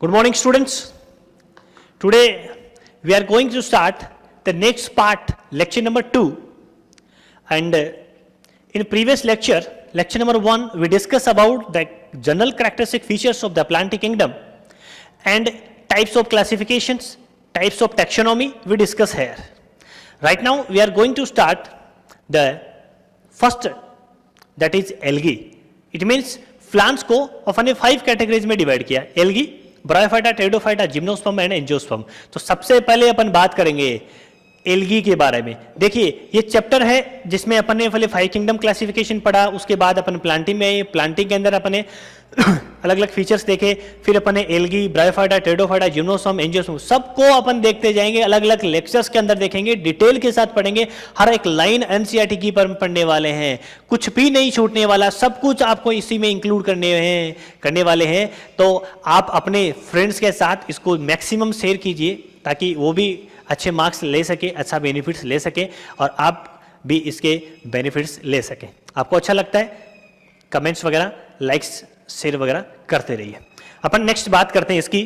Good morning, students. Today we are going to start the next part, lecture number 2. And in previous lecture, lecture number 1, we discussed about the general characteristic features of the plant kingdom and types of classifications, types of taxonomy we discuss here. Right now we are going to start the first, that is algae. It means plants को अपने 5 categories में divide किया, algae, bryophyta, pteridophyta, gymnosperm and angiosperm. तो सबसे पहले अपन बात करेंगे algae के बारे में. देखिए ये चैप्टर है जिसमें अपन ने पहले 5 किंगडम क्लासिफिकेशन पढ़ा, उसके बाद अपन प्लांटिंग में, प्लांटिंग के अंदर अपने अलग अलग फीचर्स देखे, फिर अपन ने algae, bryophyta, pteridophyta, gymnosperm, angiosperm सबको अपन देखते जाएंगे, अलग अलग लेक्चर्स के अंदर देखेंगे, डिटेल के साथ पढ़ेंगे. हर एक लाइन एनसीईआरटी की पर पढ़ने वाले हैं, कुछ भी नहीं छूटने वाला, सब कुछ आपको इसी में इंक्लूड करने वाले हैं. तो आप अपने फ्रेंड्स के साथ इसको मैक्सिमम शेयर कीजिए ताकि वो भी अच्छे मार्क्स ले सके, अच्छा बेनिफिट्स ले सके और आप भी इसके बेनिफिट्स ले सकें. आपको अच्छा लगता है कमेंट्स वगैरह, लाइक्स, शेयर वगैरह करते रहिए. अपन नेक्स्ट बात करते हैं इसकी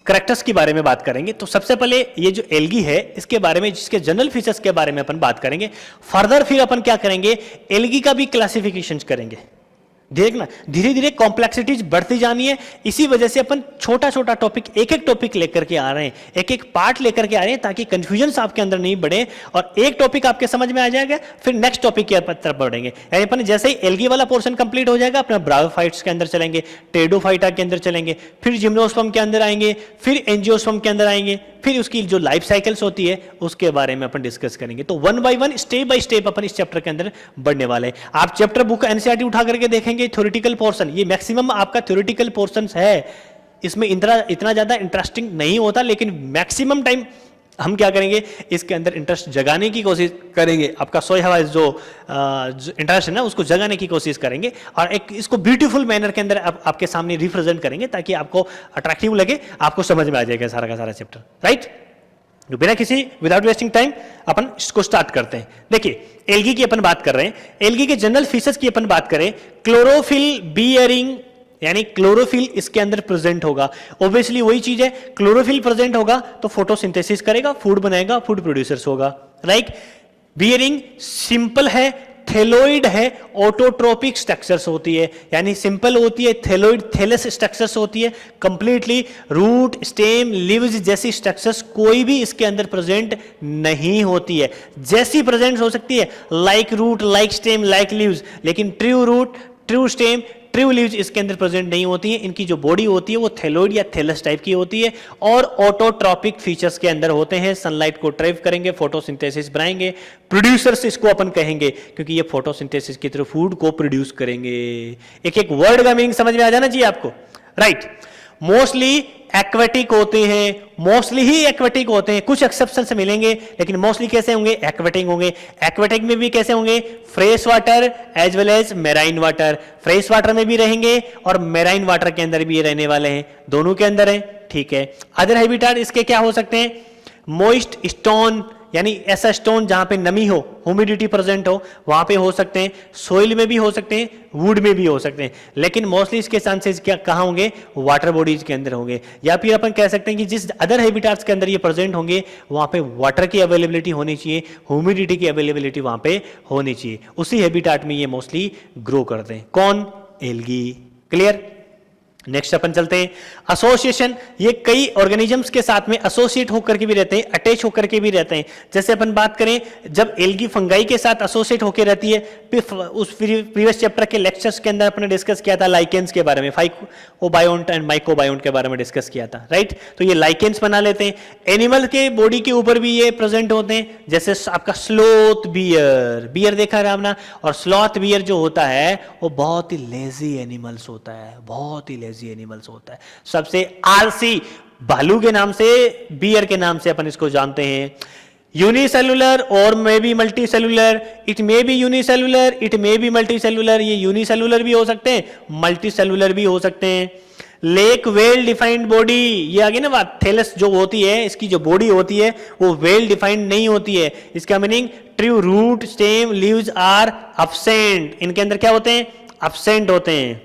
करैक्टर्स के बारे में बात करेंगे. तो सबसे पहले ये जो एल्गी है इसके बारे में, जिसके जनरल फीचर्स के बारे में अपन बात करेंगे. फर्दर फिर अपन क्या करेंगे, एल्गी का भी क्लासिफिकेशन करेंगे. देखना धीरे धीरे कॉम्प्लेक्सिटीज बढ़ती जानी है, इसी वजह से अपन छोटा छोटा टॉपिक, एक एक टॉपिक लेकर के आ रहे हैं, एक एक पार्ट लेकर के आ रहे हैं ताकि कंफ्यूजन आपके अंदर नहीं बढ़े और एक टॉपिक आपके समझ में आ जाएगा, फिर नेक्स्ट टॉपिक की तरफ बढ़ेंगे. यानी अपन जैसे ही एल्गी वाला पोर्शन कंप्लीट हो जाएगा अपना ब्रायोफाइट्स के अंदर चलेंगे, टेरिडोफाइटा के अंदर चलेंगे, फिर जिम्नोस्पर्म के अंदर आएंगे, फिर एंजियोस्पर्म के अंदर आएंगे, फिर उसकी जो लाइफ साइकिल्स होती है उसके बारे में अपन डिस्कस करेंगे. तो 1 बाय 1 स्टेप बाय स्टेप अपन इस चैप्टर के अंदर बढ़ने वाले हैं. आप चैप्टर बुक एनसीईआरटी उठा करके देखेंगे, थ्योरेटिकल पोर्शन, ये मैक्सिमम आपका थ्योरेटिकल पोर्शन है, इसमें इतना ज्यादा इंटरेस्टिंग नहीं होता, लेकिन मैक्सिमम टाइम हम क्या करेंगे, इसके अंदर इंटरेस्ट जगाने की कोशिश करेंगे. आपका सोया जो इंटरेस्ट है ना उसको जगाने की कोशिश करेंगे और एक इसको ब्यूटीफुल मैनर के अंदर आपके सामने रिप्रेजेंट करेंगे ताकि आपको अट्रैक्टिव लगे, आपको समझ में आ जाएगा सारा का सारा चैप्टर. राइट, तो बिना किसी विदाउट वेस्टिंग टाइम अपन इसको स्टार्ट करते हैं. देखिए एल्गी की अपन बात कर रहे हैं. एल्गी के जनरल फीचर्स की अपन बात करें, क्लोरोफिल बियरिंग, यानी क्लोरोफिल इसके अंदर प्रेजेंट होगा. ऑब्वियसली वही चीज है, क्लोरोफिल प्रेजेंट होगा तो फोटोसिंथेसिस करेगा, फूड बनाएगा, फूड प्रोड्यूसर्स होगा. राइट, बियरिंग सिंपल है, थैलोइड है, ऑटोट्रोपिक स्ट्रक्चर्स होती है, यानी सिंपल होती है, थैलोइड थैलस स्ट्रक्चर्स होती है, कंप्लीटली रूट, स्टेम, लीव्स जैसी स्ट्रक्चर्स कोई भी इसके अंदर प्रेजेंट नहीं होती है. जैसी प्रेजेंट हो सकती है like root, like stem, like leaves, लेकिन true root, true stem, true leaves इसके अंदर प्रेजेंट नहीं होती है. इनकी जो बॉडी होती है वो थैलोइड या थैलस टाइप की होती है और ऑटोट्रॉपिक फीचर्स के अंदर होते हैं. सनलाइट को ट्रैप करेंगे, फोटोसिंथेसिस बनाएंगे, प्रोड्यूसर्स इसको अपन कहेंगे क्योंकि ये फोटोसिंथेसिस की तरह फूड को प्रोड्यूस करेंगे. एक एक वर्ड का मीनिंग समझ में आ जाना चाहिए आपको. राइट, मोस्टली एक्वेटिक होते हैं, मोस्टली ही एक्वेटिक होते हैं, कुछ एक्सेप्शन से मिलेंगे लेकिन मोस्टली कैसे होंगे, एक्वेटिक होंगे. एक्वेटिक में भी कैसे होंगे, fresh water as well as marine water. Fresh water में भी रहेंगे और मेराइन वाटर के अंदर भी रहने वाले हैं, दोनों के अंदर है. ठीक है, अदर हैबिटेट इसके क्या हो सकते हैं, मोइस्ट स्टोन, यानी ऐसा स्टोन जहां पे नमी हो, ह्यूमिडिटी प्रेजेंट हो, वहां पे हो सकते हैं. सोइल में भी हो सकते हैं, वुड में भी हो सकते हैं, लेकिन मोस्टली इसके चांसेस क्या कहां होंगे, वाटर बॉडीज के अंदर होंगे. या फिर अपन कह सकते हैं कि जिस अदर हैबिटेट्स के अंदर ये प्रेजेंट होंगे वहां पे वाटर की अवेलेबिलिटी होनी चाहिए, ह्यूमिडिटी की अवेलेबिलिटी वहां पे होनी चाहिए. उसी हैबिटेट में ये मोस्टली ग्रो करते हैं. कौन, एल्गी. क्लियर. नेक्स्ट अपन चलते हैं एसोसिएशन. ये कई ऑर्गेनिजम्स के साथ में एसोसिएट होकर के भी रहते हैं, अटैच होकर के भी रहते हैं. जैसे अपन बात करें जब एल्गी फंगाई के साथ एसोसिएट होकर रहती है, उस प्रीवियस चैप्टर के लेक्चर्स के अंदर अपने डिस्कस किया था लाइकेंस के बारे में, फाइकोबायोन्ट एंड माइकोबायोन्ट के बारे में डिस्कस किया था. राइट, तो ये लाइकेंस बना लेते हैं. एनिमल के बॉडी के ऊपर भी ये प्रेजेंट होते हैं, जैसे आपका स्लोथ बियर, बियर देखा है आपने, और स्लॉथ बियर जो होता है वो बहुत ही लेजी एनिमल्स होता है, बहुत ही एनिमल्स होता है. सबसे आलसी भालू के नाम से, बियर के नाम से अपन इसको जानते हैं. यूनिसेलुलर और may be multi cellular, it may be unicellular, it may be multi cellular. ये यूनिसेलुलर भी हो सकते हैं, मल्टी सेलुलर भी हो सकते हैं. लेक वेल डिफाइंड बॉडी, ये आगे ना बात, थैलस जो होती है इसकी जो बॉडी होती है वो वेल डिफाइंड नहीं होती है. इसका meaning true root, stem, leaves are absent. इनके अंदर क्या होते हैं, एब्सेंट होते हैं.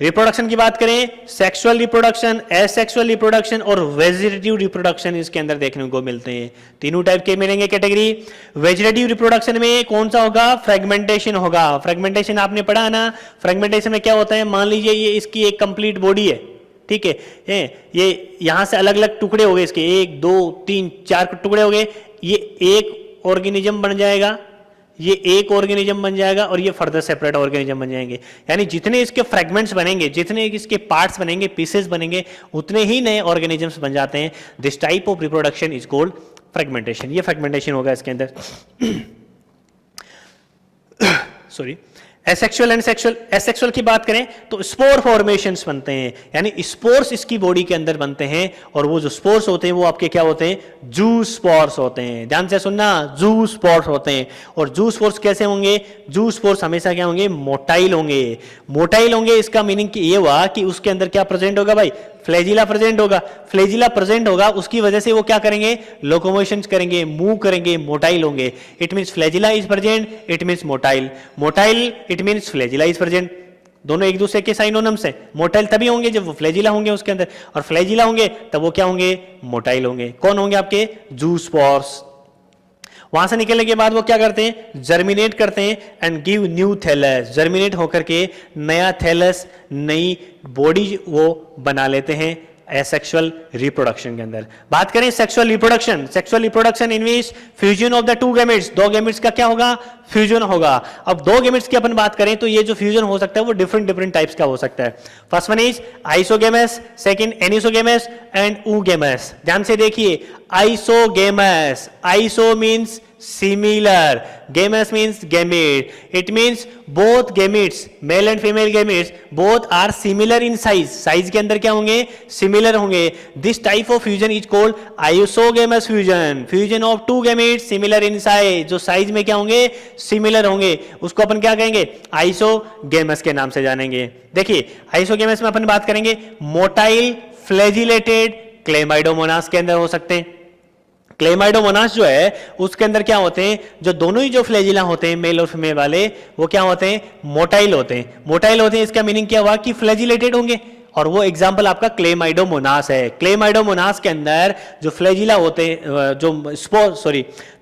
रिप्रोडक्शन की बात करें, सेक्सुअल रिप्रोडक्शन, एसेक्सुअल रिप्रोडक्शन और वेजिटेटिव रिप्रोडक्शन इसके अंदर देखने को मिलते हैं। तीनों टाइप के मिलेंगे कैटेगरी। वेजिटेटिव रिप्रोडक्शन में कौन सा होगा? फ्रेगमेंटेशन होगा। फ्रेगमेंटेशन आपने पढ़ा है ना, फ्रेगमेंटेशन में क्या होता है, मान लीजिए ये इसकी एक कंप्लीट बॉडी है, ठीक है, ये यहां से अलग अलग टुकड़े हो गए इसके, 1 2 3 4 टुकड़े हो गए, ये एक ऑर्गेनिज्म बन जाएगा, ये एक ऑर्गेनिज्म बन जाएगा और ये फर्दर सेपरेट ऑर्गेनिज्म बन जाएंगे। यानी जितने इसके फ्रेगमेंट्स बनेंगे, जितने इसके पार्ट्स बनेंगे, पीसेस बनेंगे, उतने ही नए ऑर्गेनिजम्स बन जाते हैं। This type of reproduction is called fragmentation. ये फ्रेगमेंटेशन होगा इसके अंदर। Sorry, asexual and sexual. Asexual की बात करें तो स्पोर फॉर्मेशंस बनते हैं, यानी स्पोर्स इसकी बॉडी के अंदर बनते हैं, और वो जो स्पोर्स होते हैं वो आपके क्या होते हैं? जू स्पोर्स होते हैं। ध्यान से सुनना, जू स्पोर्स होते हैं। और जू स्पोर्स कैसे होंगे? जू स्पोर्स हमेशा क्या होंगे? मोटाइल होंगे। मोटाइल होंगे, इसका मीनिंग ये हुआ कि उसके अंदर क्या प्रेजेंट होगा भाई? फ्लैजिला प्रेजेंट होगा। फ्लैजिला प्रेजेंट होगा, उसकी वजह से वो क्या करेंगे? लोकोमोशन करेंगे, मूव करेंगे, मोटाइल होंगे। It means flagella is present, it means motile. Motile it means flagella is present. दोनों एक दूसरे के साइनोनिम्स हैं। मोटाइल तभी होंगे जब वो फ्लैजिला होंगे उसके अंदर, और फ्लैजिला होंगे तब वो क्या होंगे? मोटाइल होंगे। कौन होंगे? आपके जूस्पोर्स। वहां से निकलने के बाद वो क्या करते हैं? जर्मिनेट करते हैं and give new thallus. Germinate होकर के नया थैलस, नई बॉडी वो बना लेते हैं एसेक्सुअल रिप्रोडक्शन के अंदर। बात करें sexual reproduction. Sexual reproduction in which fusion of the two gametes, दो गैमेट्स का क्या होगा? फ्यूजन होगा। अब दो गैमेट्स की अपन बात करें तो ये जो फ्यूजन हो सकता है वो डिफरेंट टाइप्स का हो सकता है। First one is isogamous, second anisogamous and oogamous. ध्यान से देखिए, isogamous, iso means similar, gamete means gamete. It means both gametes, male and female gametes, both are similar in size. Size के अंदर क्या होंगे? Similar होंगे. This type of fusion is called isogamous fusion. Fusion of two gametes similar in size. जो size में क्या होंगे? Similar होंगे, उसको अपन क्या कहेंगे? Isogamous के नाम से जानेंगे। देखिए, isogamous में अपन बात करेंगे मोटाइल फ्लैजिलेटेड क्लेमाइडोमोनास के अंदर हो सकते हैं। क्लेमाइडोमोनास जो है उसके अंदर क्या होते हैं? जो दोनों ही जो फ्लैजिला होते हैं मेल और फीमेल वाले, वो क्या होते हैं? मोटाइल होते हैं। मोटाइल होते हैं, इसका मीनिंग क्या हुआ? कि फ्लैजिलेटेड होंगे, और वो एग्जाम्पल आपका क्लेमाइडोमोनास है। क्लेमाइडोमोनास के अंदर जो फ्लैजिला होते हैं,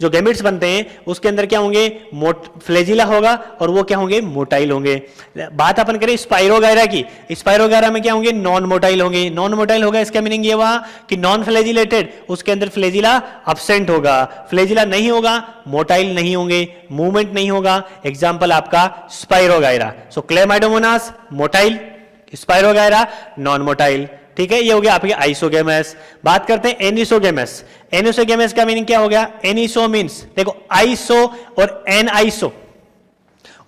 जो गैमेट्स बनते हैं, उसके अंदर क्या होंगे? फ्लैजिला होगा, और वो क्या होंगे? मोटाइल होंगे। बात अपन करें स्पाइरोगायरा की, स्पाइरोगायरा में क्या होंगे? नॉन मोटाइल होंगे। नॉन मोटाइल होगा, इसका मीनिंग ये हुआ कि नॉन फ्लैजिलेटेड, उसके अंदर फ्लैजिला अब्सेंट होगा। फ्लैजिला नहीं होगा, मोटाइल नहीं होंगे, मूवमेंट नहीं होगा। एग्जाम्पल आपका spirogyra. So chlamydomonas motile, spirogyra non motile. ठीक है, ये हो गया आपके आइसोगेमस। बात करते हैं एनिसोगेमस। एनिसोगेमस का मीनिंग क्या हो गया? एनिसो मींस, देखो आइसो और एन आइसो,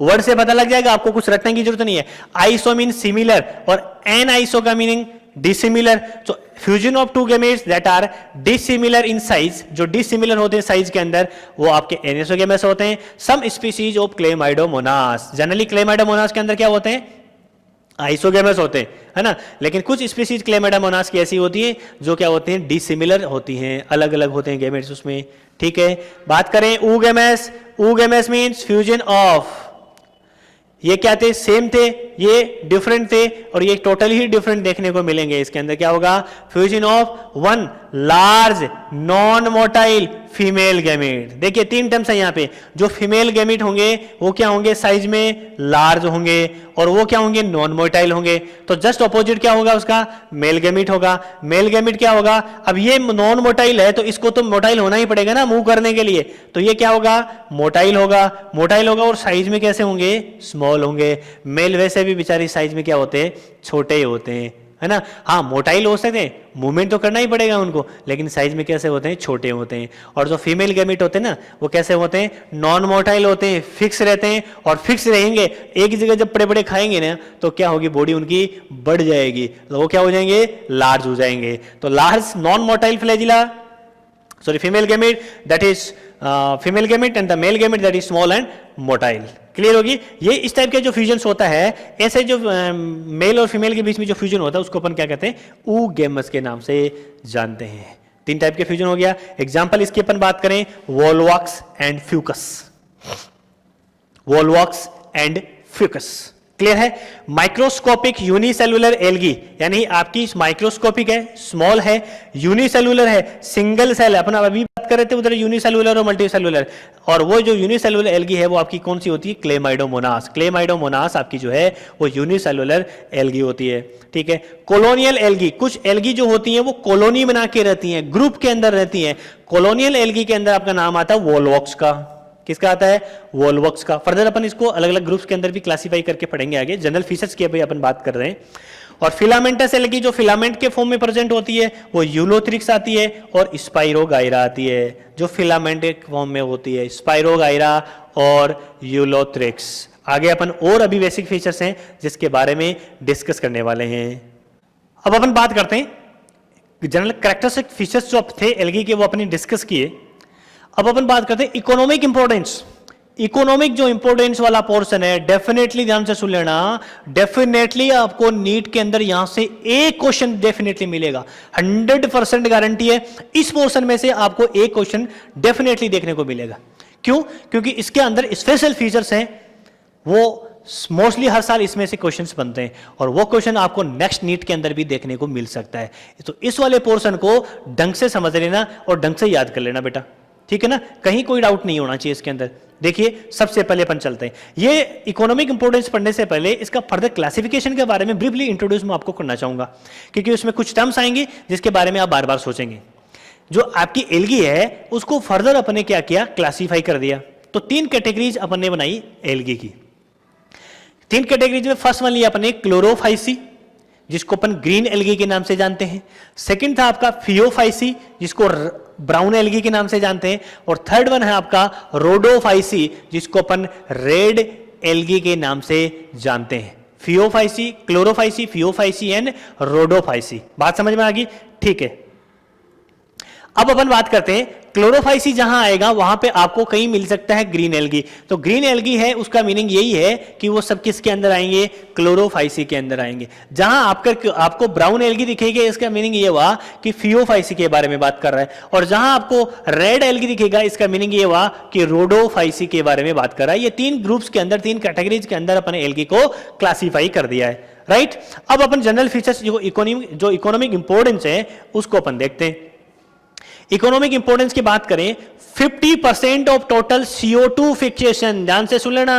वर्ड से पता लग जाएगा, आपको कुछ रटने की जरूरत नहीं है। आइसो मींस सिमिलर, और एन आइसो का मीनिंग डिसिमिलर। तो fusion of two gametes that are dissimilar in size, जो डिसिमिलर होते हैं साइज के अंदर, वो आपके एनिसोगेमस होते हैं। Some species of Chlamydomonas, generally Chlamydomonas के अंदर क्या होते हैं? आइसोगेमस होते हैं, है ना। लेकिन कुछ स्पीसीज क्लेमाइडोमोनास की ऐसी होती है जो क्या होते हैं? डिसिमिलर होती हैं, अलग अलग होते हैं गैमेट्स उसमें। ठीक है, बात करें oogamous. Oogamous means fusion of, ये क्या थे? सेम थे, ये डिफरेंट थे, और ये टोटली ही डिफरेंट देखने को मिलेंगे। इसके अंदर क्या होगा? Fusion of one large non motile female gamete. देखिए तीन टर्म्स है यहाँ पे। जो फीमेल गैमेट होंगे वो क्या होंगे? साइज में लार्ज होंगे, और वो क्या होंगे? नॉन मोटाइल होंगे। तो जस्ट ऑपोजिट क्या होगा उसका? मेल गैमेट होगा। मेल गैमेट क्या होगा? अब ये नॉन मोटाइल है तो इसको तो मोटाइल होना ही पड़ेगा ना मूव करने के लिए, तो ये क्या होगा? मोटाइल होगा। मोटाइल होगा, और साइज में कैसे होंगे? स्मॉल होंगे। मेल वैसे भी बेचारी साइज में क्या होते हैं? छोटे ही होते हैं, है ना। हाँ, मोटाइल हो सकते हैं, मूवमेंट तो करना ही पड़ेगा उनको, लेकिन साइज में कैसे होते हैं? छोटे होते हैं। और जो फीमेल गैमेट होते हैं ना, वो कैसे होते हैं? नॉन मोटाइल होते हैं, फिक्स रहते हैं, और फिक्स रहेंगे। एक ही जगह जब बड़े बड़े खाएंगे ना, तो क्या होगी? बॉडी उनकी बढ़ जाएगी, तो वो क्या हो जाएंगे? लार्ज हो जाएंगे। तो large non motile flagella, sorry female gamete, that is female gamete, and the male gamete that is small and motile. Clear होगी? ये इस टाइप के जो फ्यूजन्स होता है, ऐसे जो मेल और फीमेल के बीच में जो फ्यूजन होता है, उसको अपन क्या कहते हैं? ऊगेमस के नाम से जानते हैं। तीन टाइप के फ्यूजन हो गया। एग्जांपल इसकी अपन बात करें, volvox and fucus. Volvox and fucus, clear है? माइक्रोस्कोपिक यूनिसेलुलर एल्गी, यानी आपकी माइक्रोस्कोपिक है, स्मॉल है, यूनिसेलुलर है, सिंगल सेल है। अपन अभी बात कर रहे थे उधर यूनिसेलुलर और मल्टीसेलुलर, और वो जो यूनिसेलुलर एल्गी है वो आपकी कौन सी होती है? क्लेमाइडोमोनास। क्लेमाइडोमोनास आपकी जो है वो यूनिसेलुलर एल्गी होती है, ठीक है। कॉलोनियल एल्गी, कुछ एल्गी जो होती है वो कॉलोनी बना के रहती है, ग्रुप के अंदर रहती है। कॉलोनियल एल्गी के अंदर आपका नाम आता है वोल्वॉक्स का। किसका आता है? वोल्वॉक्स का। फर्दर अपन इसको अलग अलग ग्रुप्स के अंदर भी क्लासिफाई करके पढ़ेंगे आगे। जनरल फीचर्स की अभी अपन बात कर रहे हैं। और फिलामेंटस एल्गी जो फिलामेंट के फॉर्म में प्रेजेंट होती है वो यूलोथ्रिक्स आती है और स्पाइरोगाइरा आती है, जो फिलामेंट के फॉर्म में होती है, स्पाइरोगाइरा और यूलोथ्रिक्स। आगे अपन और अभी बेसिक फीचर्स हैं जिसके बारे में डिस्कस करने वाले हैं। अब अपन बात करते हैं जनरल कैरेक्टरिस्टिक फीचर्स जो थे एल्गी के, वो अपने डिस्कस किए। अब अपन बात करते हैं इकोनॉमिक इंपोर्टेंस। इकोनॉमिक जो इंपोर्टेंस वाला पोर्शन है, डेफिनेटली ध्यान से सुन लेना, डेफिनेटली आपको नीट के अंदर यहां से एक क्वेश्चन डेफिनेटली मिलेगा, 100% गारंटी है। इस पोर्शन में से आपको एक क्वेश्चन डेफिनेटली देखने को मिलेगा। क्यों? क्योंकि इसके अंदर स्पेशल फीचर्स हैं, वो मोस्टली हर साल इसमें से क्वेश्चंस बनते हैं, और वो क्वेश्चन आपको नेक्स्ट नीट के अंदर भी देखने को मिल सकता है। तो इस वाले पोर्शन को ढंग से समझ लेना और ढंग से याद कर लेना बेटा, ठीक है ना? कहीं कोई डाउट नहीं होना चाहिए इसके अंदर। देखिए, सबसे पहले अपन चलते हैं, ये इकोनॉमिक इंपोर्टेंस पढ़ने से पहले इसका फर्दर क्लासिफिकेशन के बारे में ब्रीफली इंट्रोड्यूस मैं आपको करना चाहूंगा, क्योंकि उसमें कुछ टर्म्स आएंगे जिसके बारे में आप बार बार सोचेंगे। जो आपकी एल्गी है उसको फर्दर अपने क्या किया? क्लासीफाई कर दिया। तो 3 कैटेगरीज अपन ने बनाई एल्गी की। 3 कैटेगरीज में फर्स्ट वन लिया अपने क्लोरोफाइसी, जिसको अपन ग्रीन एल्गी के नाम से जानते हैं। सेकंड था आपका फियोफाइसी, जिसको ब्राउन एल्गी के नाम से जानते हैं। और थर्ड वन है आपका रोडोफाइसी, जिसको अपन रेड एल्गी के नाम से जानते हैं। Phaeophyceae, Chlorophyceae, Phaeophyceae and Rhodophyceae. बात समझ में आ गई? ठीक है। अब अपन बात करते हैं क्लोरोफाइसी, जहां आएगा वहां पे आपको कहीं मिल सकता है ग्रीन एल्गी। तो ग्रीन एल्गी है, उसका मीनिंग यही है कि वो सब किसके अंदर आएंगे? क्लोरोफाइसी के अंदर आएंगे। जहां आपको ब्राउन एल्गी दिखेगी, इसका मीनिंग ये हुआ कि फियोफाइसी के बारे में बात कर रहा है। और जहां आपको रेड एल्गी दिखेगा, इसका मीनिंग ये हुआ कि रोडोफाइसी के बारे में बात कर रहा है। ये 3 ग्रुप्स के अंदर, 3 कैटेगरीज के अंदर अपन एल्गी को क्लासीफाई कर दिया है, राइट? अब अपन जनरल फीचर्स जो इकोनॉमिक इंपोर्टेंस है उसको अपन देखते हैं। इकोनॉमिक इंपोर्टेंस की बात करें, 50% ऑफ टोटल CO2 फिक्सेशन, ध्यान से सुन लेना,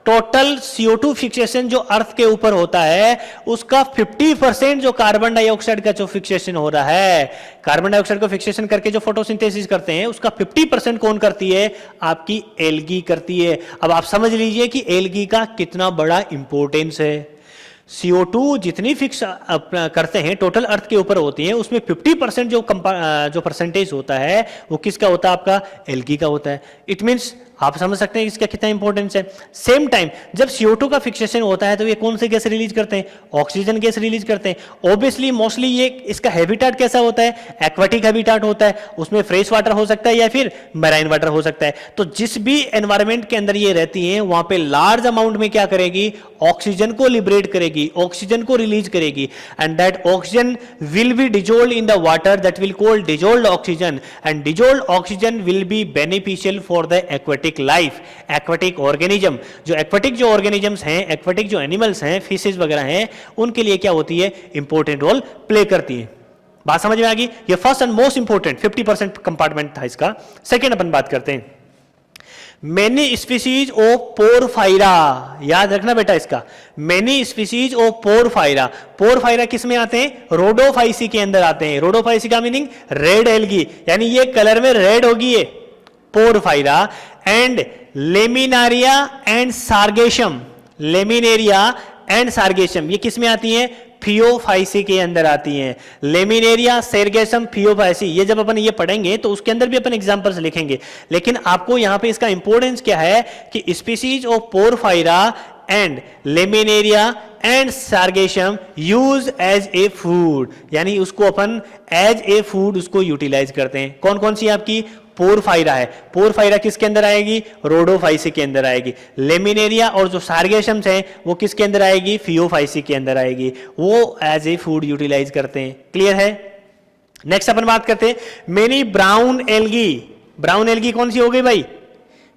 टोटल CO2 फिक्सेशन जो अर्थ के ऊपर होता है उसका 50% जो कार्बन डाइऑक्साइड का जो फिक्सेशन हो रहा है, कार्बन डाइऑक्साइड को फिक्सेशन करके जो फोटोसिंथेसिस करते हैं, उसका 50% कौन करती है? आपकी एल्गी करती है। अब आप समझ लीजिए कि एल्गी का कितना बड़ा इंपोर्टेंस है। CO2 जितनी फिक्स करते हैं टोटल अर्थ के ऊपर होती है, उसमें 50% जो परसेंटेज होता है वो किसका होता है? आपका एल्गी का होता है। इट मीन्स आप समझ सकते हैं इसका कितना इंपॉर्टेंस है। सेम टाइम जब CO2 का फिक्सेशन होता है तो ये कौन से गैस रिलीज करते हैं? ऑक्सीजन गैस रिलीज करते हैं। ऑब्वियसली मोस्टली ये इसका हैबिटाट कैसा होता है? एक्वाटिक हैबिटाट होता है, उसमें फ्रेश वाटर हो सकता है या फिर मैराइन वाटर हो सकता है। तो जिस भी एनवायरमेंट के अंदर ये रहती है वहां पे लार्ज अमाउंट में क्या करेगी? ऑक्सीजन को लिबरेट करेगी, ऑक्सीजन को रिलीज करेगी, and that oxygen will be dissolved in the water, that will called dissolved oxygen, and dissolved oxygen will be beneficial for the aquatic life, aquatic organism. जो aquatic जो organisms हैं, aquatic जो animals हैं, fishes वगैरह हैं, उनके लिए क्या होती है? इंपॉर्टेंट रोल प्ले करती है। बात समझ में आ गई? ये first and most important 50% compartment था इसका। सेकेंड अपन बात करते हैं मेनी स्पीसीज ऑफ पोरफायरा, याद रखना बेटा इसका, many species of porphyra. Porphyra किस में आते हैं? रोडोफाइसी के अंदर आते हैं। रोडोफाइसी का मीनिंग रेड एल्गी, यानी ये कलर में रेड होगी ये porphyra. And laminaria and sargassum, laminaria and sargassum ये किस में आती हैं? फियोफाइसी के अंदर आती हैं। लेमिनेरिया, सार्गेशम, फियोफाइसी, ये जब अपन ये पढ़ेंगे तो उसके अंदर भी अपन एग्जांपल्स लिखेंगे, लेकिन आपको यहां पे इसका इंपॉर्टेंस क्या है कि species of porphyra and laminaria and sargassum use as a food, यानी उसको अपन एज ए फूड उसको यूटिलाइज करते हैं। कौन कौन सी आपकी? पोरफायरा है। पोरफायरा किसके अंदर आएगी? रोडोफाइसी के अंदर आएगी। लेमिनेरिया और जो सार्गेशम्स हैं वो किसके अंदर आएगी? फियोफाइसी के अंदर आएगी। वो एज ए फूड यूटिलाइज करते हैं। क्लियर है? नेक्स्ट अपन बात करते हैं many brown algae. Brown algae कौन सी हो गई भाई?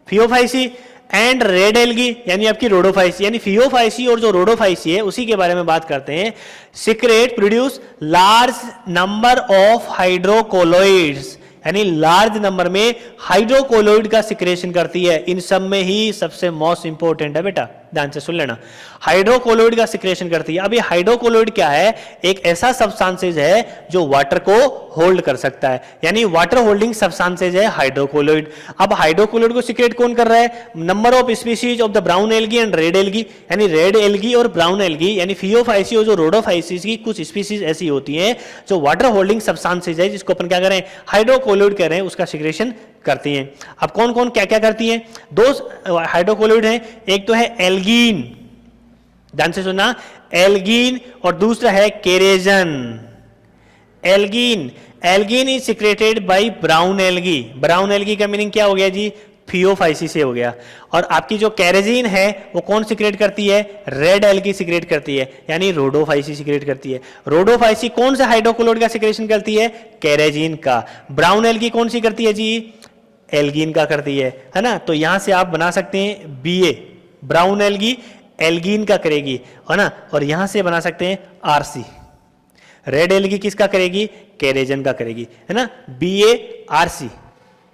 फियोफाइसी। एंड रेड एल्गी यानी आपकी रोडोफाइसी, यानी फियोफाइसी और जो रोडोफाइसी है उसी के बारे में बात करते हैं। Secrete produce large number of hydrocolloids, यानी लार्ज नंबर में हाइड्रोकोलोइड का सिक्रेशन करती है। इन सब में ही सबसे मोस्ट इंपॉर्टेंट है बेटा, ध्यान से सुन लेना, हाइड्रोकोलोइड का सिक्रेशन करती है। अब ये हाइड्रोकोलोइड क्या है? एक ऐसा सब्सटेंसेज है जो वाटर को होल्ड कर सकता है, यानी वाटर होल्डिंग सब्सटेंसेज है हाइड्रोकोलोइड। अब हाइड्रोकोलोइड को सिक्रेट कौन कर रहा है? Number of species of the brown algae and red algae, यानी रेड एल्गी और ब्राउन एल्गी, यानी फियोफाइसी और जो रोडोफाइसिस की कुछ स्पीशीज ऐसी होती हैं जो वाटर होल्डिंग सब्सटेंसेज है, जिसको अपन क्या कह रहे हैं? हाइड्रोकोलोइड कह रहे हैं, उसका सिक्रेशन करती हैं। अब कौन कौन क्या क्या करती हैं? दो हाइड्रोकोलोइड हैं, एक तो है एल्गीन, ध्यान से सुनना, एल्गीन, और दूसरा है carrageenan. Algin is secreted by brown algae. Brown algae का मीनिंग क्या हो गया जी? फियोफाइसी से हो गया। और आपकी जो कैरेजीन है वो कौन सिक्रेट करती है? रेड एल्गी सिक्रेट करती है, यानी रोडोफाइसी सिक्रेट करती है। रोडोफाइसी कौन सा हाइड्रोकोलोइड का सिक्रेशन करती है? कैरेजीन का। ब्राउन एल्गी कौन सी करती है जी? एल्गीन का करती है ना। तो यहां से आप बना सकते हैं BA, ब्राउन एल्गी एल्गीन का करेगी, है ना, और यहां से बना सकते हैं RC, रेड एल्गी किसका करेगी? कैरेजन का करेगी, है ना। BARC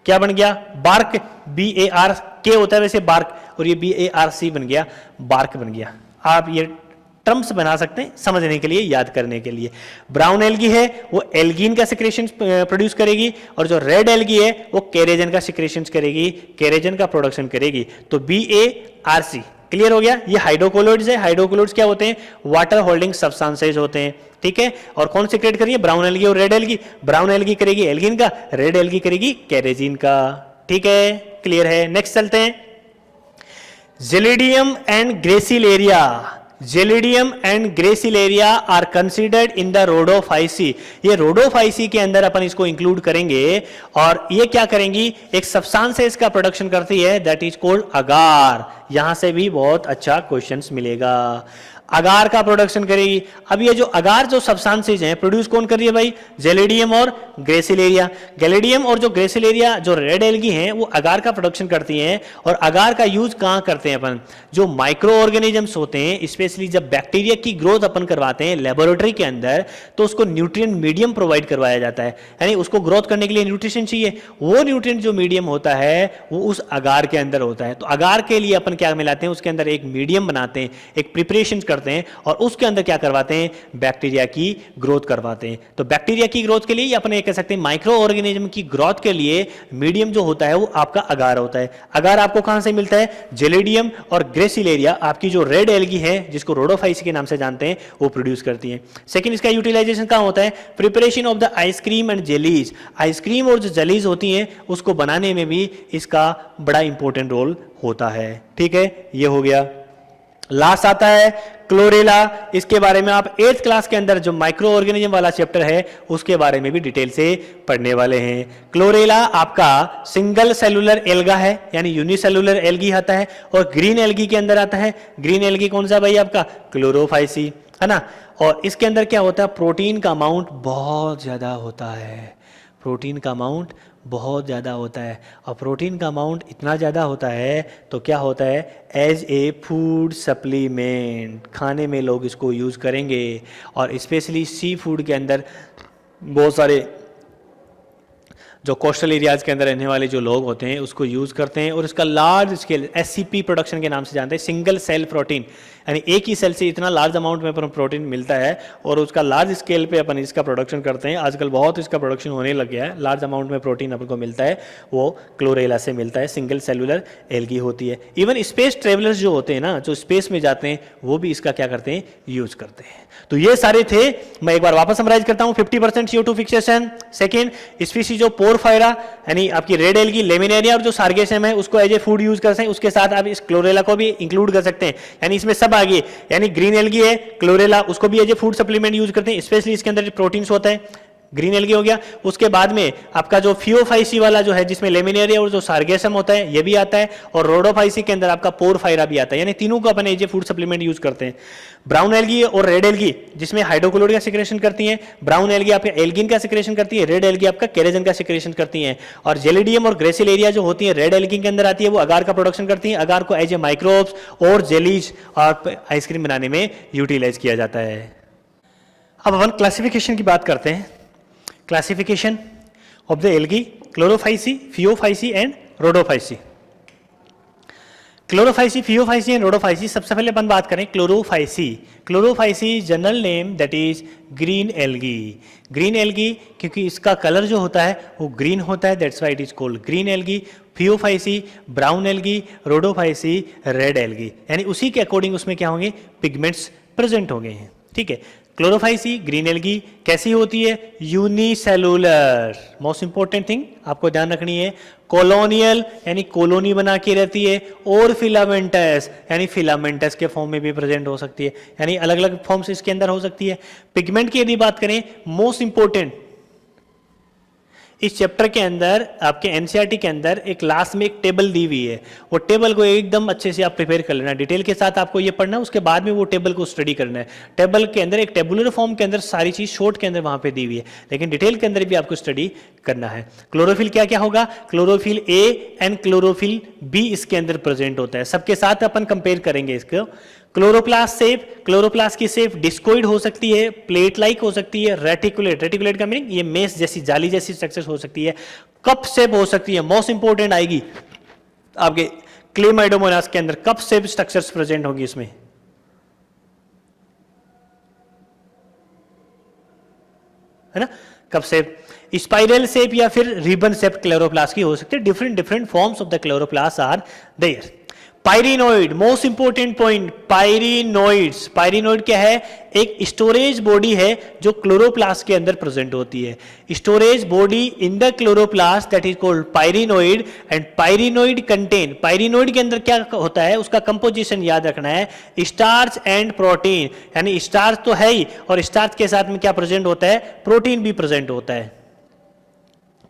क्या बन गया? बार्क। BARK होता है वैसे बार्क, और ये BARC बन गया, बार्क बन गया। आप ये टर्म्स बना सकते हैं समझने के लिए, याद करने के लिए। ब्राउन एल्गी है वो एल्गीन का सिक्रेशन प्रोड्यूस करेगी, और जो रेड एल्गी है वो कैरेजन का सिक्रेशन करेगी, कैरेजन का प्रोडक्शन करेगी। तो BARC क्लियर हो गया। ये हाइड्रोकोलोइड्स है। हाइड्रोकोलोइड्स क्या होते हैं? वाटर होल्डिंग सब्सटेंसेज होते हैं, ठीक है। और कौन सिक्रेट करिए? ब्राउन एल्गी और रेड एल्गी। ब्राउन एल्गी करेगी एल्गीन का, रेड एल्गी करेगी कैरेजीन का, ठीक है, क्लियर है। नेक्स्ट चलते हैं, Gelidium and Gracilaria. Gelidium and Gracilaria are considered in the Rhodophyceae. ये रोडोफाइसी के अंदर अपन इसको इंक्लूड करेंगे, और ये क्या करेंगी? एक सब्सटेंस का प्रोडक्शन करती है, दैट इज कॉल्ड अगार। यहां से भी बहुत अच्छा क्वेश्चंस मिलेगा। अगार का प्रोडक्शन करेगी। अब ये जो अगार जो सब्सटेंसेज हैं प्रोड्यूस कौन कर रही है भाई? जेलिडियम और ग्रेसिलेरिया। गैलिडियम और जो ग्रेसिलेरिया जो रेड एल्गी हैं वो अगार का प्रोडक्शन करती हैं। और अगार का यूज कहां करते हैं अपन? जो माइक्रो ऑर्गेनिजम्स होते हैं, स्पेशली जब बैक्टीरिया की ग्रोथ अपन करवाते हैं लेबोरेटरी के अंदर, तो उसको न्यूट्रिएंट मीडियम प्रोवाइड करवाया जाता है, यानी उसको ग्रोथ करने के लिए न्यूट्रिशन चाहिए। वो न्यूट्रिएंट जो मीडियम होता है वो उस अगार के अंदर होता है। तो अगार के लिए अपन क्या मिलाते हैं? उसके अंदर एक मीडियम बनाते हैं, एक प्रिपरेशन करते हैं, और उसके अंदर क्या करवाते हैं? बैक्टीरिया की ग्रोथ करवाते हैं। तो बैक्टीरिया की ग्रोथ के लिए अपन ये कह सकते हैं माइक्रो ऑर्गेनिज्म की ग्रोथ के लिए मीडियम जो होता है वो आपका अगार होता है। अगार आपको कहां से मिलता है? जेलिडियम और ग्रेसिलेरिया आपकी जो रेड एल्गी है, जिसको रोडोफाइसी के नाम से जानते हैं, वो प्रोड्यूस करती है। सेकंड, इसका यूटिलाइजेशन कहां होता है? Preparation of the ice cream and jellies. Ice cream और जो जेलीज होती हैं उसको बनाने में भी इसका बड़ा इंपॉर्टेंट रोल होता है, ठीक है। ये हो गया। लास्ट आता है क्लोरेला। इसके बारे में आप 8th क्लास के अंदर जो माइक्रो ऑर्गेनिज्म वाला चैप्टर है उसके बारे में भी डिटेल से पढ़ने वाले हैं। क्लोरेला आपका सिंगल सेलुलर एल्गा है, यानी यूनिसेलुलर एल्गी आता है, और ग्रीन एल्गी के अंदर आता है। ग्रीन एल्गी कौन सा भाई? आपका क्लोरोफाइसी, है ना। और इसके अंदर क्या होता है? प्रोटीन का अमाउंट बहुत ज्यादा होता है। प्रोटीन का अमाउंट बहुत ज़्यादा होता है, और प्रोटीन का अमाउंट इतना ज़्यादा होता है तो क्या होता है? एज ए फूड सप्लीमेंट, खाने में लोग इसको यूज़ करेंगे। और स्पेशली सी फूड के अंदर बहुत सारे जो कोस्टल एरियाज़ के अंदर रहने वाले जो लोग होते हैं उसको यूज़ करते हैं। और इसका लार्ज स्केल SCP प्रोडक्शन के नाम से जानते हैं, सिंगल सेल प्रोटीन, यानी एक ही सेल से इतना लार्ज अमाउंट में अपन प्रोटीन मिलता है और उसका लार्ज स्केल पे अपन इसका प्रोडक्शन करते हैं। आजकल बहुत इसका प्रोडक्शन होने लग गया है। लार्ज अमाउंट में प्रोटीन अपन को मिलता है वो क्लोरेला से मिलता है, सिंगल सेलुलर एल्गी होती है। इवन स्पेस ट्रेवलर्स जो होते हैं ना, जो स्पेस में जाते हैं, वो भी इसका क्या करते हैं? यूज करते हैं। तो ये सारे थे। मैं एक बार वापस समराइज करता हूं। 50% CO2 फिक्सेशन। सेकेंड, स्पीसीज जो पोरफायरा यानी आपकी रेड एल्गी, लेमिनेरिया और जो सार्गेसम है उसको एज ए फूड यूज कर सकते हैं। उसके साथ आप इस क्लोरेला को भी इंक्लूड कर सकते हैं, यानी इसमें सब आ गए। यानी ग्रीन एल्गी है, क्लोरेला, उसको भी as a food supplement use करते हैं, स्पेशली इसके अंदर प्रोटीन्स होता है। ग्रीन एल्गी हो गया। उसके बाद में आपका जो फियोफाइसी वाला जो है जिसमें लेमिनेरिया और जो सार्गेसम होता है ये भी आता है, और रोडोफाइसी के अंदर आपका पोरफायरा भी आता है, यानी तीनों को अपन as a food supplement use करते हैं। ब्राउन एल्गी और रेड एल्गी जिसमें हाइड्रोक्लोराइड का सिक्रेशन करती है, ब्राउन एल्गी आपका एल्गिन का सिक्रेशन करती है, रेड एल्गी आपका केराटिन का सिक्रेशन करती है। और जेलिडियम और ग्रेसिलेरिया जो होती है रेड एल्गी के अंदर आती है, वो अगार का प्रोडक्शन करती है, अगार को एज ए माइक्रोब्स और जेलीज और आइसक्रीम बनाने में यूटिलाइज किया जाता है। अब अपन क्लासिफिकेशन की बात करते हैं। Classification of the algae, Chlorophyceae, Phaeophyceae and Rhodophyceae. Chlorophyceae, Phaeophyceae and Rhodophyceae. सबसे पहले अपन बात करें Chlorophyceae. Chlorophyceae general name that is green algae. Green algae क्योंकि इसका कलर जो होता है वो ग्रीन होता है, that's why it is called green algae. Phaeophyceae brown algae, Rhodophyceae red algae, यानी उसी के अकॉर्डिंग उसमें क्या होंगे, पिगमेंट्स प्रेजेंट हो गए हैं। ठीक है, क्लोरोफाइसी ग्रीन एल्गी कैसी होती है, यूनिसेलुलर। मोस्ट इंपॉर्टेंट थिंग आपको ध्यान रखनी है, कॉलोनियल यानी कॉलोनी बना के रहती है, और फिलामेंटस यानी फिलामेंटस के फॉर्म में भी प्रेजेंट हो सकती है, यानी अलग अलग फॉर्म्स इसके अंदर हो सकती है। पिगमेंट की यदि बात करें, मोस्ट इंपॉर्टेंट इस चैप्टर के अंदर आपके एनसीईआरटी के अंदर एक लास्ट में एक टेबल दी हुई है, वो टेबल को एकदम अच्छे से आप प्रिपेयर कर लेना, डिटेल के साथ आपको ये पढ़ना है, उसके बाद में वो टेबल को स्टडी करना है। टेबल के अंदर एक टेबुलर फॉर्म के अंदर सारी चीज शॉर्ट के अंदर वहां पे दी हुई है, लेकिन डिटेल के अंदर भी आपको स्टडी करना है। क्लोरोफिल क्या क्या होगा, chlorophyll a and chlorophyll b इसके अंदर प्रेजेंट होता है, सबके साथ अपन कंपेयर करेंगे इसको। क्लोरोप्लास्ट शेप, क्लोरोप्लास्ट की शेप डिस्कोइड हो सकती है, प्लेट लाइक हो सकती है, रेटिकुलेट, रेटिकुलेट का मीनिंग ये मेस जैसी जाली जैसी स्ट्रक्चर हो सकती है, कप शेप हो सकती है। मोस्ट इंपॉर्टेंट आएगी आपके क्लेमाइडोमोनास के अंदर कप शेप स्ट्रक्चर्स प्रेजेंट होगी इसमें, है ना, कप शेप। स्पाइरल शेप या फिर रिबन शेप क्लोरोप्लास्ट की हो सकती है। Different different forms of the chloroplast are there. Pyrenoid, most important point, pyrenoids. Pyrenoid क्या है, एक स्टोरेज बॉडी है जो क्लोरोप्लास्ट के अंदर प्रेजेंट होती है। Storage body in the chloroplast that is called pyrenoid, and pyrenoid contain, pyrenoid के अंदर क्या होता है, उसका कंपोजिशन याद रखना है, स्टार्च एंड प्रोटीन, यानी स्टार्च तो है ही, और स्टार्च के साथ में क्या प्रेजेंट होता है, प्रोटीन भी प्रेजेंट होता है।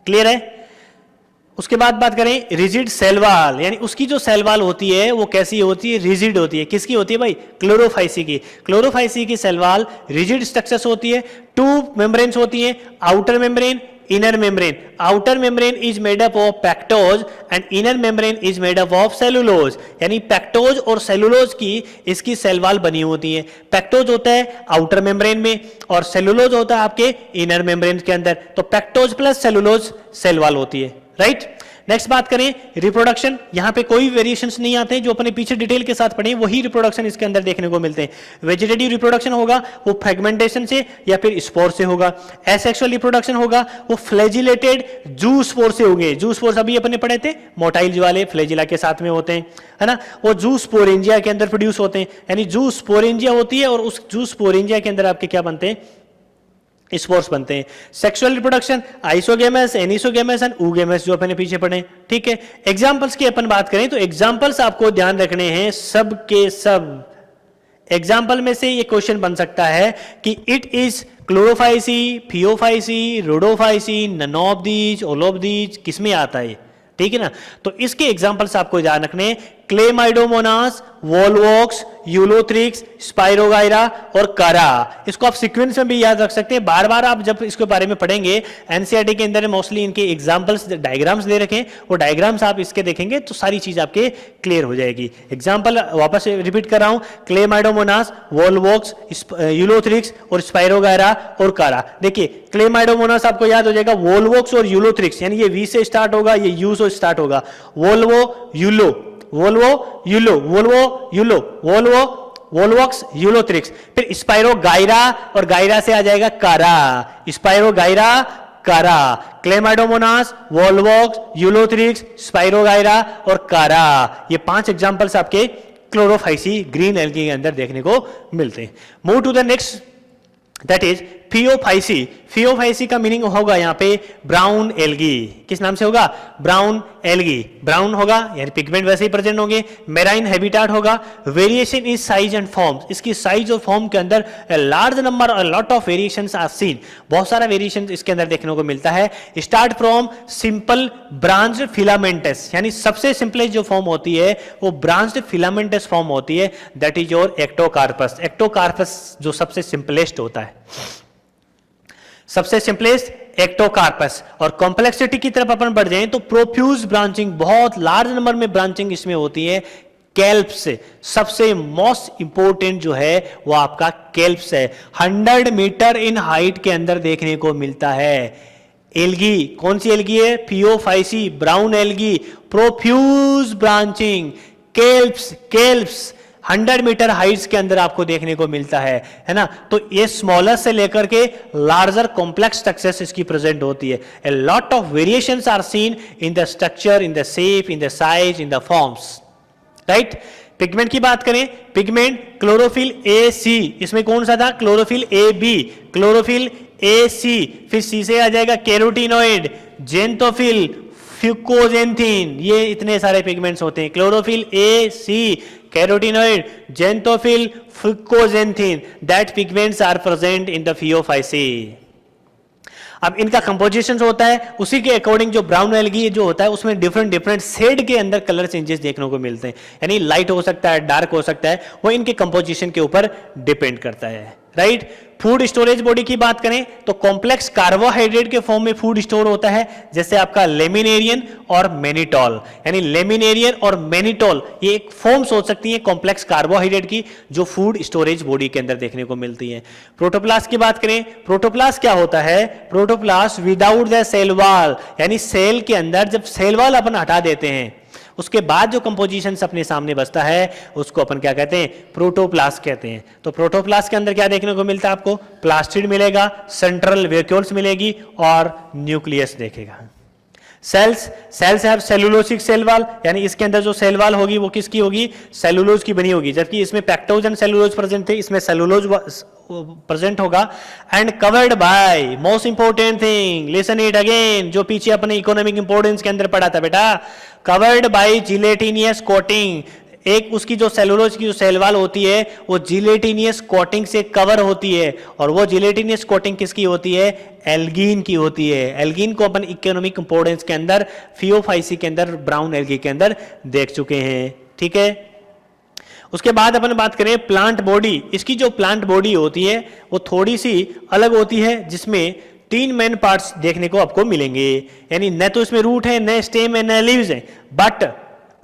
क्लियर है। उसके बाद बात करें रिजिड सेल वॉल, यानी उसकी जो सेल वॉल होती है वो कैसी होती है, रिजिड होती है। किसकी होती है भाई, क्लोरोफाइसी की। क्लोरोफाइसी की सेल वॉल रिजिड स्ट्रक्चर्स होती है। टू मेम्ब्रेन्स होती है, outer membrane, inner membrane. Outer membrane is made up of पैक्टोज and inner membrane is made up of cellulose, यानी पैक्टोज और सेलुलोज की इसकी सेल वॉल बनी होती है। पैक्टोज होता है आउटर मेम्ब्रेन में और सेलुलोज होता है आपके इनर मेम्ब्रेन के अंदर, तो pectose plus cellulose cell wall होती है, राइट। नेक्स्ट बात करें रिप्रोडक्शन, यहां पे कोई वेरिएशंस नहीं आते हैं, जो अपने पीछे डिटेल के साथ पढ़े वही रिप्रोडक्शन इसके अंदर देखने को मिलते हैं। वेजिटेटिव रिप्रोडक्शन होगा वो फ्रेगमेंटेशन से या फिर स्पोर से होगा। एसेक्सुअल रिप्रोडक्शन होगा वो फ्लैजिलेटेड जू स्पोर से होंगे। जू स्पोर अभी अपने पढ़े थे, मोटाइल वाले फ्लैजिला के साथ में होते हैं, है ना, वो जू स्पोरेंजिया के अंदर प्रोड्यूस होते हैं, यानी जू स्पोरेंजिया होती है और उस जू स्पोरेंजिया के अंदर आपके क्या बनते हैं, स्पोर्स बनते हैं। Sexual reproduction isogamous, एनिसोगेमस and oogamous जो अपने पीछे पढ़े, ठीक है। एग्जांपल्स की अपन बात करें तो एग्जांपल्स आपको ध्यान रखने हैं सब के सब। एग्जांपल में से ये क्वेश्चन बन सकता है कि it is Chlorophyceae, Phaeophyceae, Rhodophyceae, none of these, all of these, किसमें आता है, ठीक है ना। तो इसके एग्जांपल्स आपको ध्यान रखने, क्लेमाइडोमोनास, वोलवॉक्स, यूलोथ्रिक्स, स्पाइरोगाइरा और कारा। इसको आप सीक्वेंस में भी याद रख सकते हैं, बार बार आप जब इसके बारे में पढ़ेंगे एनसीईआरटी के अंदर मोस्टली इनके एग्जांपल्स डायग्राम्स दे रखे हैं, वो डायग्राम्स आप इसके देखेंगे तो सारी चीज आपके क्लियर हो जाएगी। एग्जांपल वापस रिपीट कर रहा हूं, क्लेमाइडोमोनास, वोलवॉक्स, यूलोथ्रिक्स और स्पाइरोगाइरा और कारा। देखिए क्लेमाइडोमोनास आपको याद हो जाएगा, वोलवॉक्स और यूलोथ्रिक्स, यानी ये वी से स्टार्ट होगा, ये यू से स्टार्ट होगा, Volvo yellow, Volvo yellow, Volvo yellow, Volvo वोल्वॉक्स, Ulothrix. फिर स्पाइरोगाइरा और गाइरा से आ जाएगा कारा, स्पाइरोगाइरा कारा। क्लेमाइडोमोनास, वोल्वॉक्स, यूलोथ्रिक्स, स्पाइरोगाइरा और कारा, ये 5 एग्जांपल्स आपके क्लोरोफाइसी ग्रीन एल्गी के अंदर देखने को मिलते हैं। Move to the next, that is Phaeophyceae, Phaeophyceae का मीनिंग होगा यहाँ पे ब्राउन एल्गी। किस नाम से होगा? Brown algae. ब्राउन होगा यानी पिगमेंट वैसे ही प्रेजेंट होंगे। मेराइन हैबिटाट होगा। Variation in size and form, इसकी साइज और फॉर्म के अंदर लार्ज नंबर और lot of variations are seen, बहुत सारा वेरिएशन इसके अंदर देखने को मिलता है। Start from simple branched filamentous, यानी सबसे सिंपलेस्ट जो फॉर्म होती है वो ब्रांच्ड फिलामेंटस फॉर्म होती है, that is your Ectocarpus. Ectocarpus जो सबसे सिंपलेस्ट होता है, सबसे सिंपलेस्ट एक्टोकार्पस। और कॉम्प्लेक्सिटी की तरफ अपन बढ़ जाएं तो प्रोफ्यूज ब्रांचिंग, बहुत लार्ज नंबर में ब्रांचिंग इसमें होती है। कैल्प्स सबसे मोस्ट इंपोर्टेंट जो है वो आपका कैल्प्स है, 100 मीटर इन हाइट के अंदर देखने को मिलता है। एल्गी, कौन सी एल्गी है? Phaeophyceae, brown algae, profuse branching, kelps, kelps 100 metre heights के अंदर आपको देखने को मिलता है ना। तो ये स्मॉलर से लेकर के लार्जर कॉम्प्लेक्स स्ट्रक्चर्स इसकी प्रेजेंट होती है। A lot of variations are seen in the structure, in the shape, in the size, in the forms, right. Pigment की बात करें, पिगमेंट क्लोरोफिल ए सी, इसमें कौन सा था? Chlorophyll A B, chlorophyll a सी, फिर सी से आ जाएगा कैरोटीनॉइड, जेंथोफिल, फ्यूकोजेंथिन, ये इतने सारे पिगमेंट्स होते हैं। Chlorophyll a c, carotenoid, xanthophyll, fucoxanthin, that pigments are present in the Phaeophyceae. अब इनका कंपोजिशन होता है उसी के अकॉर्डिंग, जो ब्राउन एल्गी जो होता है उसमें डिफरेंट डिफरेंट शेड के अंदर कलर चेंजेस देखने को मिलते हैं, यानी लाइट हो सकता है, डार्क हो सकता है, वो इनके कंपोजिशन के ऊपर डिपेंड करता है, राइट। फूड स्टोरेज बॉडी की बात करें तो कॉम्प्लेक्स कार्बोहाइड्रेट के फॉर्म में फूड स्टोर होता है, जैसे आपका लेमिनेरियन और मेनिटॉल, यानी लेमिनेरियन और मेनिटॉल ये एक फॉर्म्स हो सकती है कॉम्प्लेक्स कार्बोहाइड्रेट की, जो फूड स्टोरेज बॉडी के अंदर देखने को मिलती है। प्रोटोप्लास्ट की बात करें, प्रोटोप्लास्ट क्या होता है? Protoplast without the cell wall, यानी सेल के अंदर जब सेल वॉल अपन हटा देते हैं उसके बाद जो कंपोजिशन अपने सामने बचता है उसको अपन क्या कहते हैं? प्रोटोप्लास्ट कहते हैं। तो प्रोटोप्लास्ट के अंदर क्या देखने को मिलता है आपको? प्लास्टिड मिलेगा, सेंट्रल वैक्यूल्स मिलेगी और न्यूक्लियस देखेगा। Cells have cellulosic cell wall, यानी इसके अंदर जो सेल वॉल होगी वो किसकी होगी? सेलुलोज की बनी होगी, जबकि इसमें पैक्टोज एंड सेलुलोज प्रेजेंट थे, इसमें सेलुलोज प्रेजेंट होगा। And covered by, most important thing, listen it again, जो पीछे अपने इकोनॉमिक इंपोर्टेंस के अंदर पढ़ा था बेटा, कवर्ड बाय जिलेटिनियस कोटिंग। एक उसकी जो सेलुलोज की जो सेल वॉल होती है वो जिलेटिनियस कोटिंग से कवर होती है, और वो जिलेटिनियस कोटिंग किसकी होती है? एल्गीन की होती है। एल्गीन को अपन इकोनॉमिक इंपोर्टेंस के अंदर फियोफाइसी के अंदर ब्राउन एल्गी के अंदर देख चुके हैं, ठीक है। उसके बाद अपन बात करें प्लांट बॉडी, इसकी जो प्लांट बॉडी होती है वो थोड़ी सी अलग होती है, जिसमें 3 मेन पार्ट्स देखने को आपको मिलेंगे, यानी न तो इसमें रूट है, न स्टेम है, न लीव्स है, बट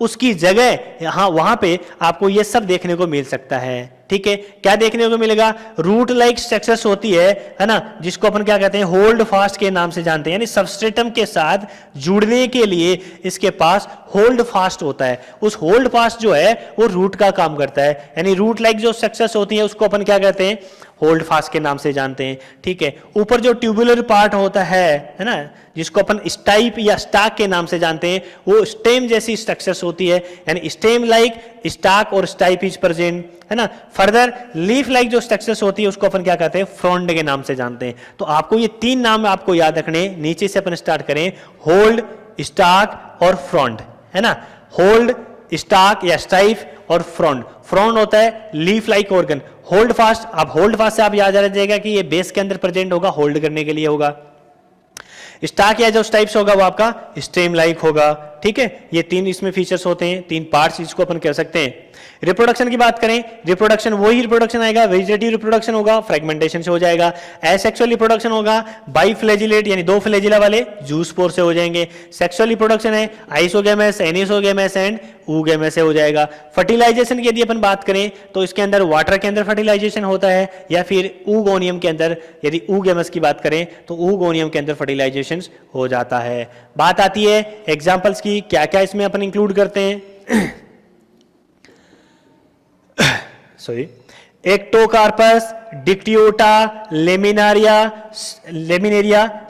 उसकी जगह यहां वहां पे आपको ये सब देखने को मिल सकता है, ठीक है। क्या देखने को मिलेगा? रूट लाइक स्ट्रक्चर्स होती है ना, जिसको अपन क्या कहते हैं? होल्ड फास्ट के नाम से जानते हैं, यानी सबस्ट्रेटम के साथ जुड़ने के लिए इसके पास होल्ड फास्ट होता है। उस होल्ड फास्ट जो है वो रूट का काम करता है, यानी रूट लाइक जो स्ट्रक्चर्स होती है उसको अपन क्या कहते हैं? होल्ड फास्ट के नाम से जानते हैं, ठीक है। ऊपर जो ट्यूबुलर पार्ट होता है ना, जिसको अपन स्टाइप या स्टाक के नाम से जानते हैं, वो स्टेम जैसी स्ट्रक्चर्स होती है, यानी स्टेम लाइक स्टाक और स्टाइप इज प्रेजेंट, है ना। फर्दर लीफ लाइक जो स्ट्रक्चर्स होती है उसको अपन क्या कहते हैं? फ्रॉन्ड के नाम से जानते हैं। तो आपको ये 3 नाम आपको याद रखने, नीचे से अपन स्टार्ट करें, होल्ड, स्टाक और फ्रॉन्ड, है ना। होल्ड, स्टाक या स्टाइफ और फ्रॉन्ड। फ्रॉन्ड होता है leaf like organ. Hold fast, आप होल्ड फास्ट से आप याद रख जाएगा कि ये बेस के अंदर प्रेजेंट होगा, होल्ड करने के लिए होगा। स्टाक या जो स्टाइप्स होगा वो आपका स्टेम लाइक होगा, ठीक है। ये 3 इसमें फीचर्स होते हैं, 3 पार्ट्स इसको अपन कह सकते हैं। रिप्रोडक्शन की बात करें, रिप्रोडक्शन वही रिप्रोडक्शन आएगा, वेजिटेटिव रिप्रोडक्शन होगा, फ्रेगमेंटेशन से हो जाएगा। एसेक्सुअल रिप्रोडक्शन होगा, बाइफ्लैजिलेट यानी 2 फ्लैजिला वाले जूस पोर से हो जाएंगे। सेक्सुअल रिप्रोडक्शन है आइसोगेमस, एनिसोगेमस एंड oogemus से हो जाएगा। फर्टिलाइजेशन की यदि अपन बात करें तो इसके अंदर वाटर के अंदर फर्टिलाइजेशन होता है, या फिर oogoनियम के अंदर, यदि oogemus की बात करें तो oogoनियम के अंदर फर्टिलाइजेशन हो जाता है। बात आती है एग्जाम्पल्स की, क्या क्या इसमें अपन इंक्लूड करते हैं। Sorry, Ectocarpus, dictyota, laminaria,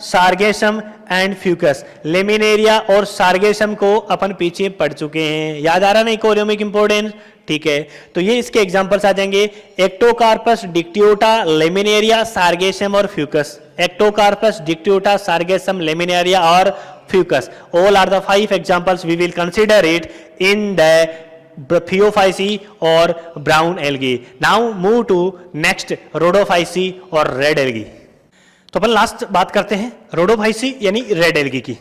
sargassum and Fucus. Laminaria और सार्गेसम को अपन पीछे पढ़ चुके हैं, याद आ रहा ना इकोनॉमिक इंपोर्टेंस, ठीक है, तो ये इसके एग्जांपल्स आ जाएंगे, एक्टोकार्पस, डिक्टियोटा, लेमिनेरिया, सार्गेसम और fucus. Ectocarpus, dictyota, sargassum, laminaria और fucus, all are the 5 examples we will consider it in the phaeophyceae और brown algae. Now move to next, rhodophyceae और रेड एल्गी। तो अपन last बात करते हैं rhodophyceae यानी रेड एल्गी की।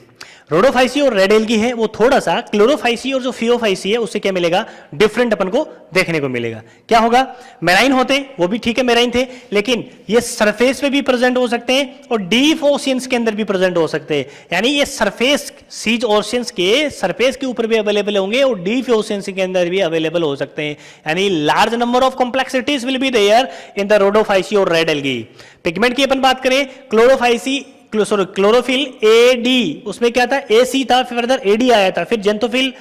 रोडोफाइसी और रेड एल्गी है वो थोड़ा सा क्लोरोफाइसी और जो फियोफाइसी है उससे क्या मिलेगा, डिफरेंट अपन को देखने को मिलेगा। क्या होगा, मेराइन होते वो भी ठीक है, मेराइन थे, लेकिन ये सरफेस पे भी प्रेजेंट हो सकते हैं और डीप ओशियंस के अंदर भी प्रेजेंट हो सकते हैं। यानी ये सरफेस सीज ओशियंस के सरफेस के ऊपर भी अवेलेबल होंगे और डीप ओशियंस के अंदर भी अवेलेबल हो सकते हैं। यानी large number of complexities will be there in the Rhodophyceae और रेड एल्गी। पिगमेंट की अपन बात करें, क्लोरोफाइसी क्लोरोफिल एडी, उसमें क्या था, एसी था, फिर फर्दर एडी आया था, फिर जेंथोफिल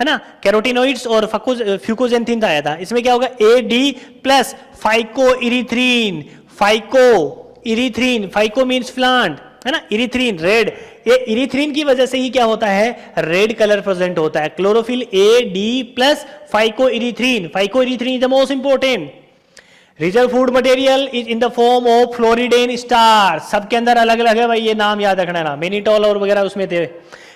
है ना, कैरोटिनोइड्स और फ्यूकोजेंथिन आया था। इसमें क्या होगा, a d plus phycoerythrin, phyco means plant है ना, इरीथ्रीन रेड, ये इरीथ्रीन की वजह से ही क्या होता है, रेड कलर प्रेजेंट होता है। Chlorophyll a d plus phycoerythrin is the most important. Reserve food material is in the form of floridean starch, सबके अंदर अलग अलग है भाई, ये नाम याद रखना है ना, मेनिटॉल और वगैरह उसमें थे,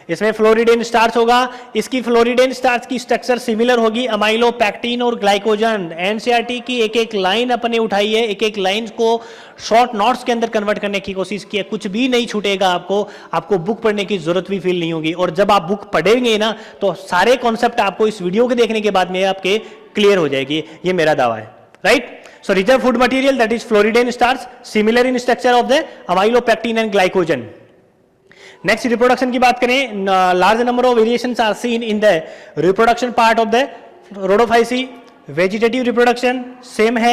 इसमें फ्लोरिडेन स्टार्च होगा। इसकी फ्लोरिडेन स्टार्च की स्ट्रक्चर सिमिलर होगी अमाइलो, पैक्टिन और ग्लाइकोजन। एनसीईआरटी की एक एक लाइन अपने उठाई है, एक एक लाइन को शॉर्ट नोट्स के अंदर कन्वर्ट करने की कोशिश की है, कुछ भी नहीं छूटेगा आपको बुक पढ़ने की जरूरत भी फील नहीं होगी। और जब आप बुक पढ़ेंगे ना तो सारे कॉन्सेप्ट आपको इस वीडियो के देखने के बाद में आपके क्लियर हो जाएगी, ये मेरा दावा है, right. So reserve food material that is floridane starch, similar in structure of the amylopectin and glycogen. Next reproduction की बात करें, large number of variations are seen in the reproduction part of the rhodophysi. Vegetative reproduction same है,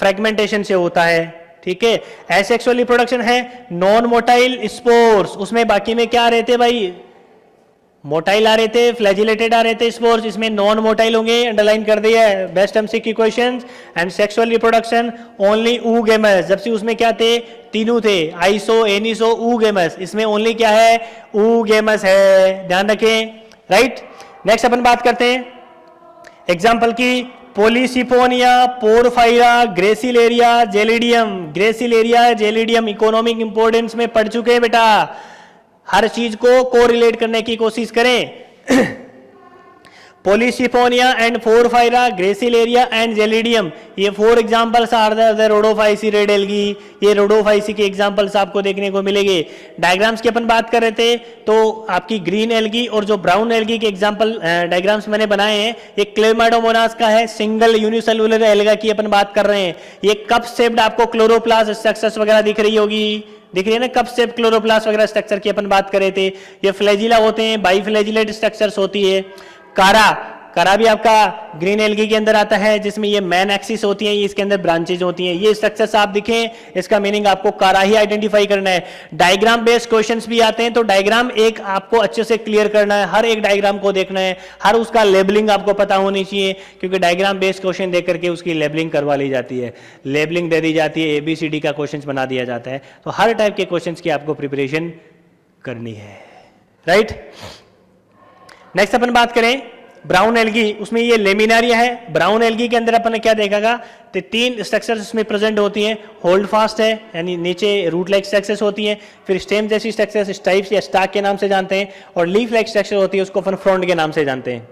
fragmentation से होता है, ठीक है। asexual reproduction है, non motile spores, उसमें बाकी में क्या रहते भाई, मोटाइल आ रहे थे, फ्लैजिलेटेड आ रहे थे स्पोर्स, इसमें नॉन मोटाइल होंगे, अंडरलाइन कर दिया है, best MCQ questions. And sexual reproduction only oogamous, जबकि उसमें क्या थे, तीनों थे, आइसो, एनिसो, ऊगेमस, इसमें ओनली क्या है, ऊगेमस है, ध्यान रखें, राइट। नेक्स्ट अपन बात करते हैं एग्जाम्पल की, पोलिसिफोनिया, पोरफाइरा, ग्रेसिलेरिया, जेलिडियम इकोनॉमिक इंपोर्टेंस में पढ़ चुके हैं बेटा, हर चीज को कोरिलेट करने की कोशिश करें। Polysiphonia and Porphyra, Gracilaria and Gelidium, ये 4 examples are the Rhodophyceae red algae, ये रोडोफाइसी के एग्जांपल्स आपको देखने को मिलेंगे। डायग्राम्स की अपन बात कर रहे थे तो आपकी ग्रीन एल्गी और जो ब्राउन एल्गी के एग्जांपल डायग्राम्स मैंने बनाए हैं, ये क्लेमाडोमोनास का है, सिंगल यूनिसेलुलर एल्गा की अपन बात कर रहे हैं। ये कप शेप्ड आपको क्लोरोप्लास्ट स्ट्रक्चर्स वगैरह दिख रही होगी, दिख रही है ना, कप शेप क्लोरोप्लास्ट वगैरह स्ट्रक्चर की अपन बात कर रहे थे। ये फ्लैजिला होते हैं, बाइफ्लैजिलेट स्ट्रक्चर्स होती है। कारा भी आपका ग्रीन एल्गी के अंदर आता है, जिसमें ये मैन एक्सिस होती है, ये इसके अंदर ब्रांचेज होती हैं। ये स्ट्रक्चर्स आप दिखें, इसका मीनिंग आपको कारा ही आइडेंटिफाई करना है। डायग्राम बेस्ड क्वेश्चंस भी आते हैं, तो डायग्राम एक आपको अच्छे से क्लियर करना है, हर एक डायग्राम को देखना है, हर उसका लेबलिंग आपको पता होनी चाहिए, क्योंकि डायग्राम बेस्ड क्वेश्चन देख करके उसकी लेबलिंग करवा ली जाती है, लेबलिंग दे दी जाती है, ABCD का क्वेश्चन बना दिया जाता है। तो हर टाइप के क्वेश्चन की आपको प्रिपरेशन करनी है, राइट। नेक्स्ट अपन बात करें ब्राउन एल्गी, उसमें ये लेमिनारिया है। ब्राउन एल्गी के अंदर अपन ने क्या देखेगा, तो 3 स्ट्रक्चर्स उसमें प्रेजेंट होती हैं। होल्ड फास्ट है, यानी नीचे रूट लाइक स्ट्रक्चर्स होती हैं, फिर स्टेम जैसी स्ट्रक्चर्स स्टाइप्स या स्टाक के नाम से जानते हैं, और लीफ लाइक स्ट्रक्चर होती है, उसको अपन फ्रॉन्ट के नाम से जानते हैं।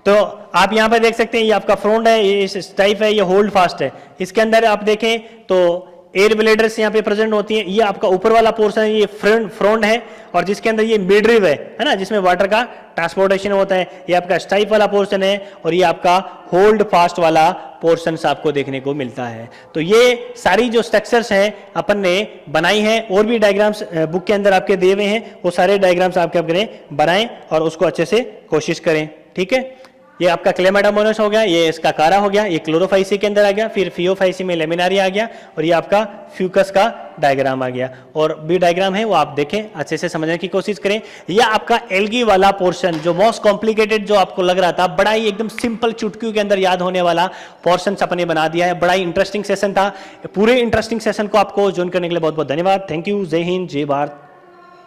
तो आप यहां पर देख सकते हैं, ये आपका फ्रॉन्ट है, ये स्टाइप है, ये होल्ड फास्ट है। इसके अंदर आप देखें तो एयर ब्लेडर्स यहाँ पे प्रेजेंट होती हैं। ये आपका ऊपर वाला पोर्शन है, ये फ्रंट है, और जिसके अंदर ये मिडरिव है ना, जिसमें वाटर का ट्रांसपोर्टेशन होता है। ये आपका स्टाइप वाला पोर्शन है, और ये आपका होल्ड फास्ट वाला पोर्शन आपको देखने को मिलता है। तो ये सारी जो स्ट्रक्चर्स हैं अपन ने बनाई हैं, और भी डायग्राम्स बुक के अंदर आपके दिए हुए हैं, वो सारे डायग्राम्स आपके अपने बनाएं और उसको अच्छे से कोशिश करें, ठीक है। ये आपका क्लेमाडोमोनास हो गया, ये इसका कारा हो गया, ये क्लोरोफाइसी के अंदर आ गया, फिर फियोफाइसी में लेमिनारिया आ गया, और ये आपका फ्यूकस का डायग्राम आ गया। और भी डायग्राम है वो आप देखें, अच्छे से समझने की कोशिश करें। यह आपका एल्गी वाला पोर्शन, जो मोस्ट कॉम्प्लिकेटेड जो आपको लग रहा था, बड़ा ही एकदम सिंपल चुटकियों के अंदर याद होने वाला पोर्शन अपने बना दिया है। बड़ा ही इंटरेस्टिंग सेशन था। पूरे इंटरेस्टिंग सेशन को आपको ज्वाइन करने के लिए बहुत बहुत धन्यवाद। Thank you. जय हिंद, जय भारत।